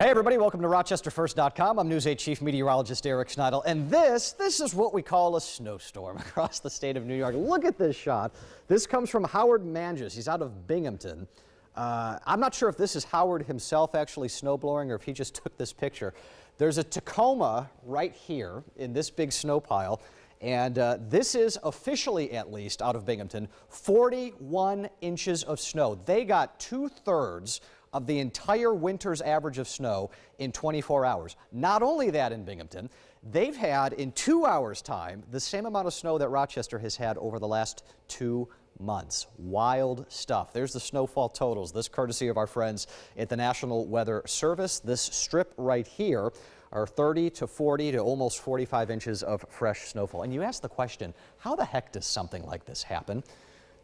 Hey everybody, welcome to RochesterFirst.com. I'm News 8 Chief Meteorologist Eric Schneidel, and this is what we call a snowstorm across the state of New York. Look at this shot. This comes from Howard Manges. He's out of Binghamton. I'm not sure if this is Howard himself actually snowblowing or if he just took this picture. There's a Tacoma right here in this big snow pile, and this is officially, at least, out of Binghamton, 41 inches of snow. They got 2/3 of the entire winter's average of snow in 24 hours. Not only that, in Binghamton, they've had in 2 hours' time the same amount of snow that Rochester has had over the last 2 months. Wild stuff. There's the snowfall totals. This courtesy of our friends at the National Weather Service. This strip right here are 30 to 40 to almost 45 inches of fresh snowfall. And you ask the question, how the heck does something like this happen?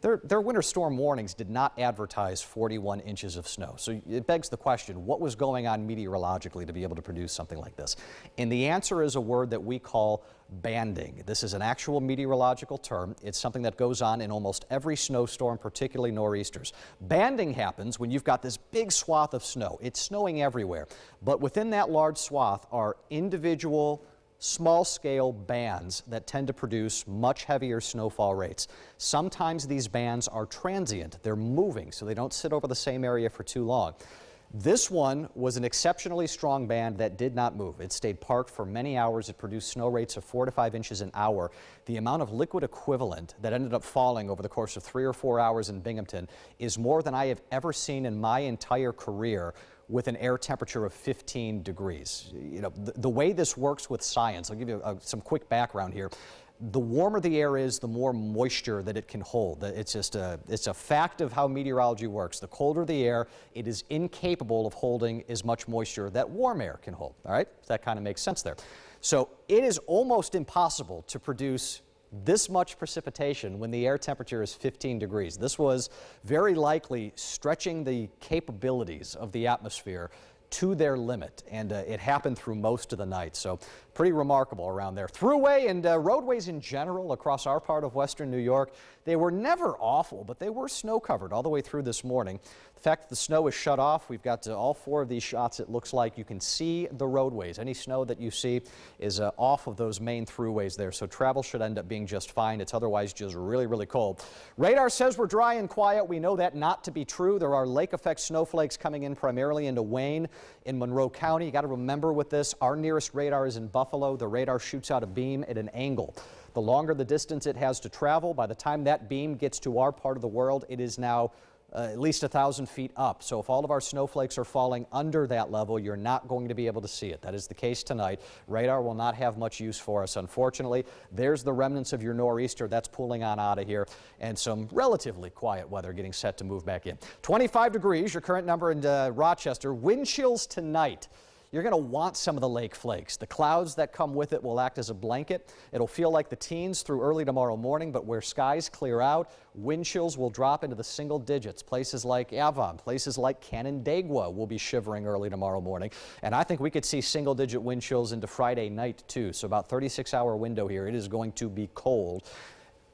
Their winter storm warnings did not advertise 41 inches of snow. So it begs the question, what was going on meteorologically to be able to produce something like this? And the answer is a word that we call banding. This is an actual meteorological term. It's something that goes on in almost every snowstorm, particularly nor'easters. Banding happens when you've got this big swath of snow. It's snowing everywhere. But within that large swath are individual small-scale bands that tend to produce much heavier snowfall rates. Sometimes these bands are transient. They're moving, so they don't sit over the same area for too long. This one was an exceptionally strong band that did not move. It stayed parked for many hours. It produced snow rates of 4 to 5 inches an hour. The amount of liquid equivalent that ended up falling over the course of 3 or 4 hours in Binghamton is more than I have ever seen in my entire career with an air temperature of 15 degrees. You know, the way this works with science, I'll give you some quick background here. The warmer the air is, the more moisture that it can hold. It's a fact of how meteorology works. The colder the air, it is incapable of holding as much moisture that warm air can hold. All right, that kind of makes sense there. So it is almost impossible to produce this much precipitation when the air temperature is 15 degrees. This was very likely stretching the capabilities of the atmosphere to their limit, and it happened through most of the night. So pretty remarkable around there. Thruway and roadways in general across our part of western New York, they were never awful, but they were snow covered all the way through this morning. The fact that the snow is shut off, we've got all 4 of these shots. It looks like you can see the roadways. Any snow that you see is off of those main throughways there, so travel should end up being just fine. It's otherwise just really, really cold. Radar says we're dry and quiet. We know that not to be true. There are lake effect snowflakes coming in primarily into Wayne in Monroe County. You got to remember with this, our nearest radar is in Buffalo. The radar shoots out a beam at an angle. The longer the distance it has to travel, by the time that beam gets to our part of the world, it is now at least 1,000 feet up. So if all of our snowflakes are falling under that level, you're not going to be able to see it. That is the case tonight. Radar will not have much use for us, unfortunately. There's the remnants of your nor'easter that's pulling on out of here, and some relatively quiet weather getting set to move back in. 25 degrees, your current number in Rochester. Wind chills tonight. You're going to want some of the lake flakes. The clouds that come with it will act as a blanket. It'll feel like the teens through early tomorrow morning, but where skies clear out, wind chills will drop into the single digits. Places like Avon, places like Canandaigua will be shivering early tomorrow morning. And I think we could see single-digit wind chills into Friday night, too. So about 36-hour window here. It is going to be cold.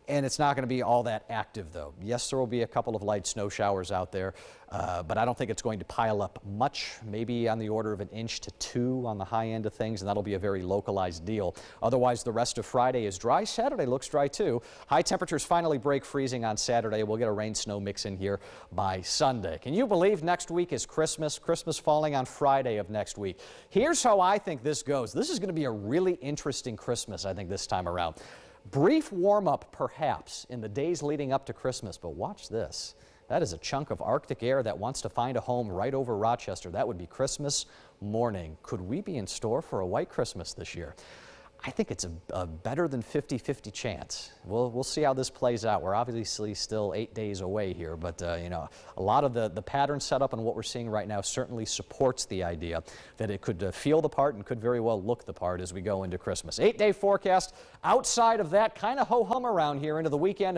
And it's not going to be all that active, though. Yes, there will be a couple of light snow showers out there, but I don't think it's going to pile up much, maybe on the order of 1 to 2 inches on the high end of things, and that'll be a very localized deal. Otherwise, the rest of Friday is dry. Saturday looks dry, too. High temperatures finally break freezing on Saturday. We'll get a rain-snow mix in here by Sunday. Can you believe next week is Christmas? Christmas falling on Friday of next week. Here's how I think this goes. This is going to be a really interesting Christmas, I think, this time around. Brief warm-up, perhaps, in the days leading up to Christmas, but watch this. That is a chunk of Arctic air that wants to find a home right over Rochester. That would be Christmas morning. Could we be in store for a white Christmas this year? I think it's a better than 50-50 chance. We'll see how this plays out. We're obviously still 8 days away here, but you know, a lot of the pattern setup and what we're seeing right now certainly supports the idea that it could feel the part and could very well look the part as we go into Christmas. 8-day forecast. Outside of that, kind of ho-hum around here into the weekend.